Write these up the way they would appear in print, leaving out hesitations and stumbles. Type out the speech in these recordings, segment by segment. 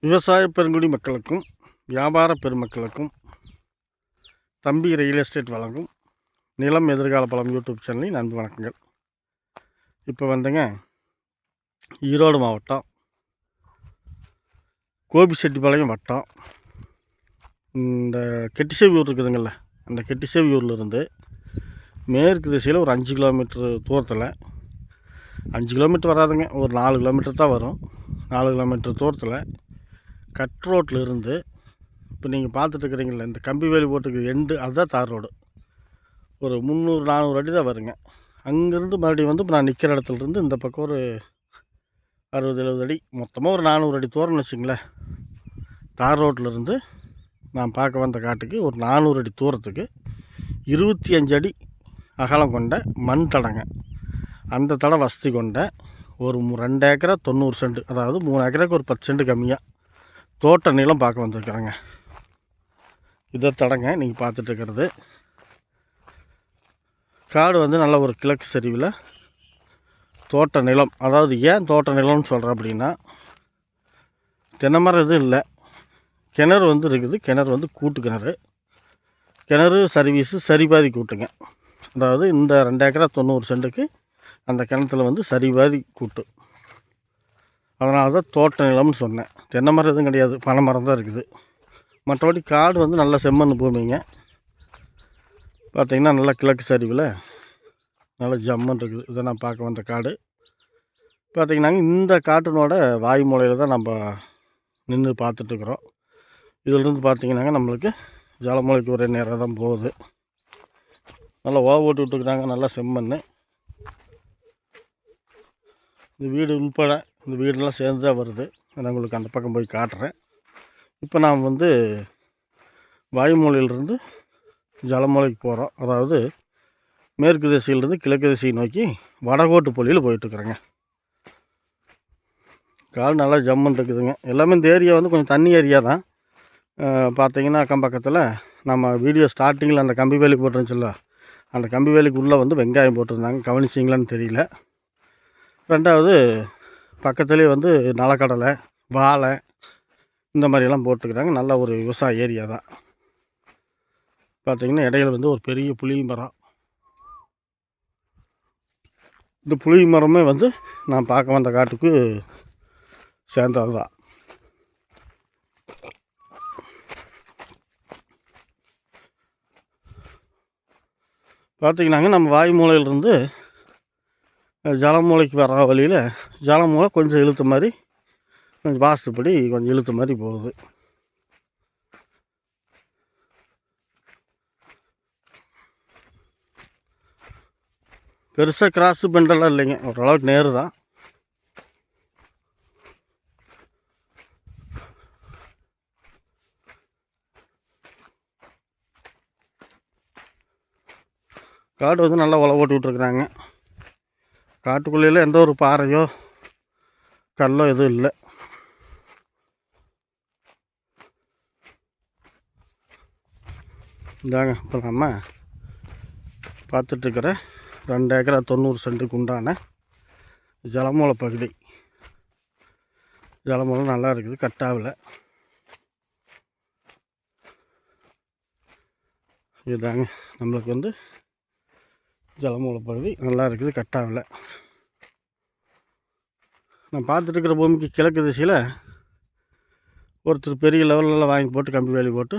விவசாய பெருங்குடி மக்களுக்கும் வியாபார பெருமக்களுக்கும் தம்பி ரியல் எஸ்டேட் வழங்கும் நிலம் எதிர்கால பலம் யூடியூப் சேனலின் அன்பு வணக்கங்கள். இப்போ வந்துங்க ஈரோடு மாவட்டம் கோபிச்செட்டிப்பாளையம் வட்டம் இந்த கெட்டிசேவியூர் இருக்குதுங்கள்ல, அந்த கெட்டிசேவியூர்லேருந்து மேற்கு திசையில் ஒரு 5 கிலோமீட்டர் தூரத்தில், 5 கிலோமீட்டர் வராதுங்க, ஒரு 4 கிலோமீட்டர் தான் வரும். 4 கிலோமீட்டர் தூரத்தில் கட் ரோட்டில் இருந்து இப்போ நீங்கள் பார்த்துட்டு இருக்கிறீங்கள இந்த கம்பி வேலி போட்டுக்கு எண்டு, அதுதான் தார் ரோடு. ஒரு 300-400 அடி தான் வருங்க. அங்கேருந்து மறுபடியும் வந்து இப்போ நான் நிற்கிற இடத்துலேருந்து இந்த பக்கம் ஒரு 60-70 அடி, மொத்தமாக ஒரு 400 அடி தூரம்னு வச்சுங்களேன். தார் ரோட்டிலேருந்து நான் பார்க்க வந்த காட்டுக்கு ஒரு 400 அடி தூரத்துக்கு 25 அடி அகலம் கொண்ட மண் தடங்க. அந்த தடை வசதி கொண்ட ஒரு 2 ஏக்கரா 90 சென்ட், அதாவது 3 ஏக்கராக்கு ஒரு 10 சென்ட் கம்மியாக தோட்ட நிலம் பார்க்க வந்திருக்கிறேங்க. இதை தடங்க நீங்கள் பார்த்துட்டு இருக்கிறது. காடு வந்து நல்ல ஒரு கிழக்கு சரிவில் தோட்ட நிலம். அதாவது ஏன் தோட்ட நிலம்னு சொல்கிறேன் அப்படின்னா, தென்னைமரம் எதுவும் இல்லை, கிணறு வந்து இருக்குது. கிணறு வந்து கூட்டு கிணறு. கிணறு சர்வீஸு சரிபாதி கூட்டுங்க. அதாவது இந்த 2 ஏக்கரா 90 சென்ட்டுக்கு அந்த கிணத்துல வந்து சரிபாதி கூட்டு. அதனால தான் தோட்ட நிலம்னு சொன்னேன். தென்னை மரம் எதுவும் கிடையாது, பனை மரம் தான் இருக்குது. மற்றபடி காடு வந்து நல்ல செம்மண் பூமிங்க. பார்த்திங்கன்னா நல்லா கிழக்கு சரிவில் நல்லா ஜம்மன் இருக்குது. இதை நான் பார்க்க வந்த காடு. பார்த்திங்கன்னாங்க இந்த காட்டினோட வாய் மூலையில் தான் நம்ம நின்று பார்த்துட்ருக்குறோம். இதிலிருந்து பார்த்திங்கன்னாங்க நம்மளுக்கு ஜலமூலைக்கு ஒரே நேரம் தான் போகுது. நல்லா ஓட்டு விட்டுருக்குறாங்க, நல்லா செம்மண். இந்த வீடு உள்பட இந்த வீடெல்லாம் சேர்ந்து தான் வருது. நான் உங்களுக்கு அந்த பக்கம் போய் காட்டுறேன். இப்போ நாம் வந்து வாயுமூலையிலிருந்து ஜலமூலைக்கு போகிறோம். அதாவது மேற்கு திசையிலிருந்து கிழக்கு திசையை நோக்கி வடகோட்டு பொலியில் போயிட்டுருக்குறேங்க. காடு நல்லா ஜம்முன்னு இருக்குதுங்க. எல்லாமே இந்த ஏரியா வந்து கொஞ்சம் தண்ணி ஏரியா தான். பார்த்திங்கன்னா அக்கம் பக்கத்தில் நம்ம வீடியோ ஸ்டார்டிங்கில் அந்த கம்பி வேலி போட்டுருந்துச்சுல்ல, அந்த கம்பி வேலிக்கு உள்ளே வந்து வெங்காயம் போட்டிருந்தாங்க. கவனிச்சிங்களான்னு தெரியல. ரெண்டாவது பக்கத்துலேயே வந்து நிலக்கடலை, வாழை இந்த மாதிரியெல்லாம் போட்டுக்கிறாங்க. நல்ல ஒரு விவசாய ஏரியா தான். பார்த்திங்கன்னா இடையில வந்து ஒரு பெரிய புளி மரம். இந்த புளி மரமே வந்து நான் பார்க்க வந்த காட்டுக்கு சேர்ந்தது தான். பார்த்திங்கன்னாங்க நம்ம வாய் மூலையிலிருந்து ஜலமூலைக்கு வர வழியில் ஜலமூலை கொஞ்சம் இழுத்த மாதிரி, கொஞ்சம் வாஸ்துப்படி கொஞ்சம் இழுத்த மாதிரி போகுது. பெருசாக கிராஸு பெண்டெல்லாம் இல்லைங்க, ஓரளவுக்கு நேரு தான். காடு வந்து நல்லா உழவு ஓட்டி விட்ருக்குறாங்க. காட்டுக்குள்ளேயில் எந்த ஒரு பாறையோ கல்லோ எதுவும் இல்லை. இதாங்க இப்போ நம்ம பார்த்துட்ருக்கிற 2 ஏக்கரா 90 சென்ட்டுக்கு உண்டான ஜலமூலை பகுதி. ஜலமூலை நல்லா இருக்குது, கட்டாவில். இதுதாங்க நம்மளுக்கு வந்து ஜலமூலை பகுதி நல்லா இருக்குது, கட்டாவில். நான் பார்த்துட்டு இருக்கிற பூமிக்கு கிழக்கு திசையில் ஒருத்தர் பெரிய லெவலெல்லாம் வாங்கி போட்டு கம்பி வேலி போட்டு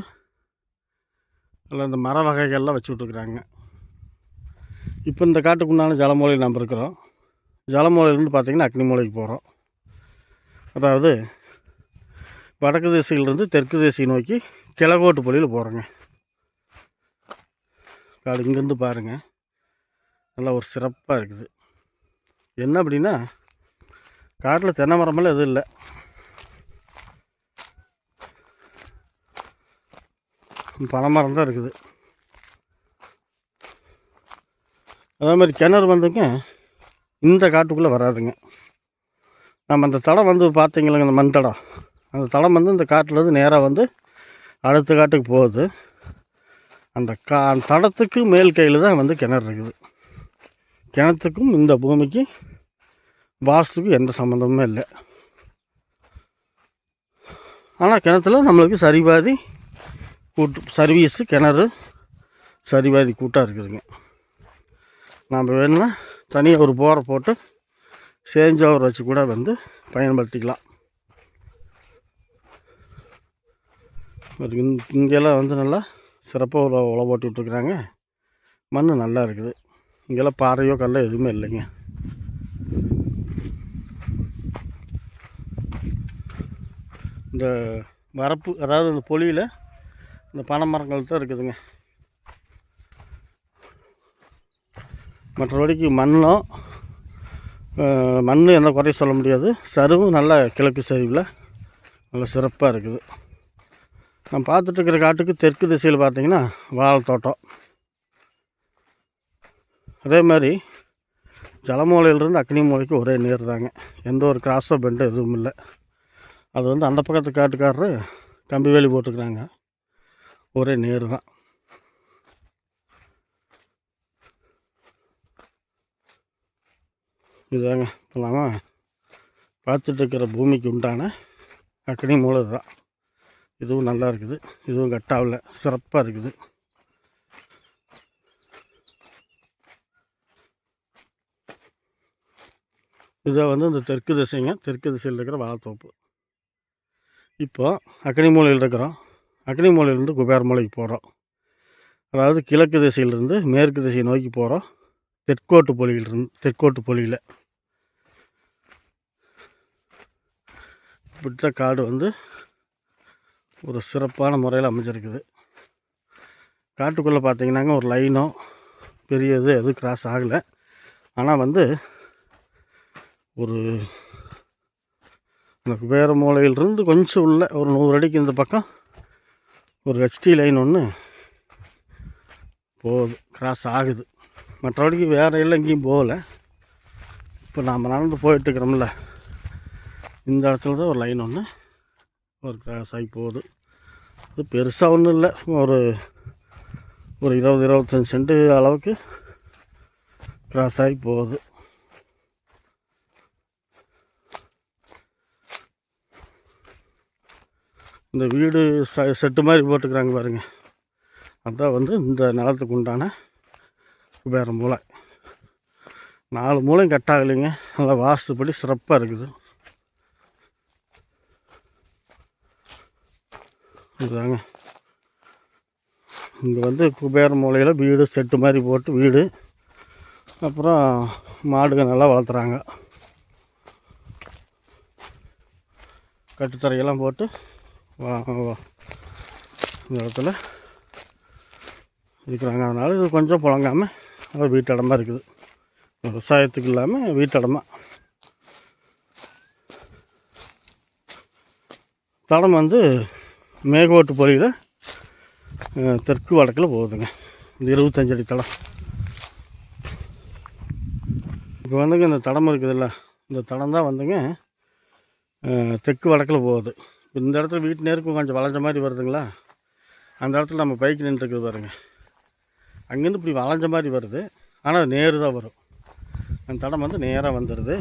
அதில் இந்த மர வகைகள்லாம் வச்சு விட்ருக்குறாங்க. இப்போ இந்த காட்டுக்குண்டான ஜலமூலையில் நம்ம இருக்கிறோம். ஜலமூலையிலேருந்து பார்த்திங்கன்னா அக்னிமூலைக்கு போகிறோம். அதாவது வடக்கு திசையிலிருந்து தெற்கு திசையை நோக்கி கிழக்கோட்டு பொலியில் போகிறோங்க. காடு இங்கேருந்து பாருங்கள், நல்லா ஒரு சிறப்பாக இருக்குது. என்ன அப்படின்னா, காட்டில் தென்னை மரமெல்லாம் எதுவும் இல்லை, பனை மரம் தான் இருக்குது. அதே மாதிரி கிணறு வந்துங்க இந்த காட்டுக்குள்ளே வராதுங்க. நம்ம அந்த தடம் வந்து பார்த்திங்களேங்க, அந்த மண் தடம், அந்த தடம் வந்து இந்த காட்டிலேருந்து நேராக வந்து அடுத்த காட்டுக்கு போகுது. அந்த தடத்துக்கு மேல் கையில் தான் வந்து கிணறு இருக்குது. கிணத்துக்கும் இந்த பூமிக்கு வாஸ்துக்கு எந்த சம்மந்தமுமே இல்லை. ஆனால் கிணத்துல நம்மளுக்கு சரிபாதி கூட்டு சர்வீஸு கிணறு சரிபாதி கூட்டாக இருக்குதுங்க. நாம் வேணும்னா தனியாக ஒரு போரை போட்டு சேஞ்ச் ஓவர் வச்சு கூட வந்து பயன்படுத்திக்கலாம். இங்கெல்லாம் வந்து நல்லா சிறப்பாக உழை போட்டு விட்டுருக்குறாங்க. மண் நல்லா இருக்குது. இங்கெல்லாம் பாறையோ கல்லோ எதுவுமே இல்லைங்க. இந்த வரப்பு அதாவது இந்த பொலியில் இந்த பனை மரங்கள் தான் இருக்குதுங்க. மற்றபடிக்கு மண் எந்த குறையும் சொல்ல முடியாது. சருவும் நல்லா கிழக்கு சரிவில் நல்லா சிறப்பாக இருக்குது. நான் பார்த்துட்டு இருக்கிற காட்டுக்கு தெற்கு திசையில் பார்த்திங்கன்னா வாழை தோட்டம். அதே மாதிரி ஜலமூலையிலிருந்து அக்னி மூலைக்கு ஒரே நீர் தாங்க. எந்த ஒரு கிராஸோ பெண்டோ எதுவும் இல்லை. அது வந்து அந்த பக்கத்து காட்டுக்காரரு கம்பி வேலி போட்டுக்கிறாங்க. ஒரே நீர் தான். இதுதாங்க இப்போ நாம் பார்த்துட்ருக்கிற பூமிக்கு உண்டான அக்னி மூலை தான். இதுவும் நல்லா இருக்குது. இதுவும் கட்டாவில் சிறப்பாக இருக்குது. இதை வந்து இந்த தெற்கு திசைங்க. தெற்கு திசையில் இருக்கிற வாழைத்தோப்பு. இப்போது அக்னி மூலையில் இருக்கிறோம். அக்னி மூலையிலேருந்து குபேர மூலைக்கு போகிறோம். அதாவது கிழக்கு திசையிலிருந்து மேற்கு திசையை நோக்கி போகிறோம். தெற்கோட்டு பொலியில் இப்படித்த காடு வந்து ஒரு சிறப்பான முறையில் அமைஞ்சிருக்குது. காட்டுக்குள்ளே பார்த்திங்கன்னாங்க ஒரு லைனோ பெரிய இது எதுவும் கிராஸ் ஆகலை. ஆனால் வந்து ஒரு இந்த குபேர மூலையிலிருந்து கொஞ்சம் உள்ள ஒரு 100 அடிக்கு இந்த பக்கம் ஒரு ஹெச்டி லைன் ஒன்று போகுது, கிராஸ் ஆகுது. மற்றபடிக்கு வேறு எல்லாம் எங்கேயும் போகலை. இப்போ நாம் நடந்து போயிட்டுருக்கிறோம்ல, இந்த இடத்துல தான் ஒரு லைன் ஒன்று ஒரு கிராஸ் ஆகி போகுது. அது பெருசாக ஒன்றும் இல்லை. ஒரு 20-25 சென்ட்டு அளவுக்கு கிராஸ் ஆகி போகுது. இந்த வீடு செட்டு மாதிரி போட்டுக்கிறாங்க பாருங்கள். அதுதான் வந்து இந்த நிலத்துக்கு உண்டான குபேர மூலை. 4 மூலையும் கட்டாகலைங்க. நல்லா வாஸ்துப்படி சிறப்பாக இருக்குது. இதுதாங்க இங்கே வந்து குபேர மூலையில் வீடு செட்டு மாதிரி போட்டு வீடு, அப்புறம் மாடுகள் நல்லா வளர்த்துறாங்க. கட்டுத்தரையெல்லாம் போட்டு இந்த இடத்துல இருக்கிறாங்க. அதனால் இது கொஞ்சம் புழங்காமல் நல்லா வீட்டடமாக இருக்குது. விவசாயத்துக்கு இல்லாமல் வீட்டடமாக. தடம் வந்து மேகோட்டு பொலியில் தெற்கு வடக்கில் போகுதுங்க. இந்த 25 அடி தடம். இப்போ வந்துங்க இந்த தடம் இருக்குதுல்ல, இந்த தடம் தான் வந்துங்க தெற்கு வடக்கில் போகுது. இந்த இடத்துல வீட்டு நேருக்கு கொஞ்சம் வளைஞ்ச மாதிரி வருதுங்களா, அந்த இடத்துல நம்ம பைக் நின்றுருக்குது பாருங்க. அங்கேருந்து இப்படி வளைஞ்ச மாதிரி வருது, ஆனால் நேரு தான் வரும். அந்த தடம் வந்து நேராக வந்துடுது.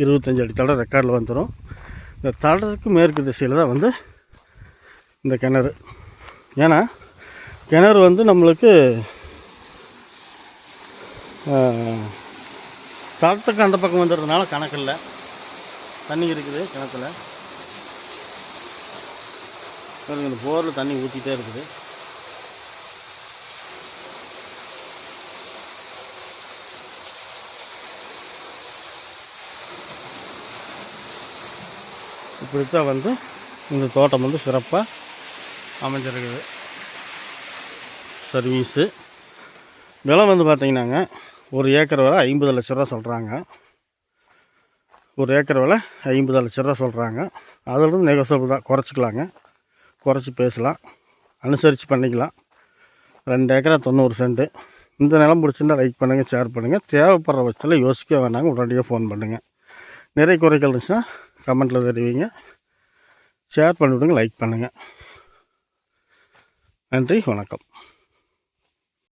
25 அடி தடம் ரெக்கார்டில் வந்துடும். இந்த தடத்துக்கு மேற்கு திசையில் தான் வந்து இந்த கிணறு. ஏன்னா கிணறு வந்து நம்மளுக்கு தடத்துக்கு அந்த பக்கம் வந்துடுறதுனால கணக்கில்லை. தண்ணி இருக்குது கிணத்துல. இந்த போரில் தண்ணி ஊற்றிட்டே இருக்குது. இப்படித்தான் வந்து இந்த தோட்டம் வந்து சிறப்பாக அமைஞ்சிருக்குது. சர்வீஸு விலை வந்து பார்த்திங்கன்னாங்க, ஒரு ஏக்கர் விலை 50 லட்ச ரூபா சொல்கிறாங்க. ஒரு ஏக்கர் விலை 50 லட்ச ரூபா சொல்கிறாங்க. அதிலிருந்து நெகோசியபிள் தான், குறைச்சிக்கலாங்க, குறைச்சி பேசலாம், அனுசரித்து பண்ணிக்கலாம். 2 ஏக்கரா 90 சென்ட்டு. இந்த நிலம் பிடிச்சிருந்தால் லைக் பண்ணுங்கள், ஷேர் பண்ணுங்கள். தேவைப்படுற பட்சத்தில் யோசிக்க வேண்டாங்க, உடனடியாக ஃபோன் பண்ணுங்கள். நிறைய குறைகள் இருந்துச்சுன்னா கமெண்ட்டில் தெரிவிங்க, ஷேர் பண்ணிவிடுங்க, லைக் பண்ணுங்கள். நன்றி, வணக்கம்.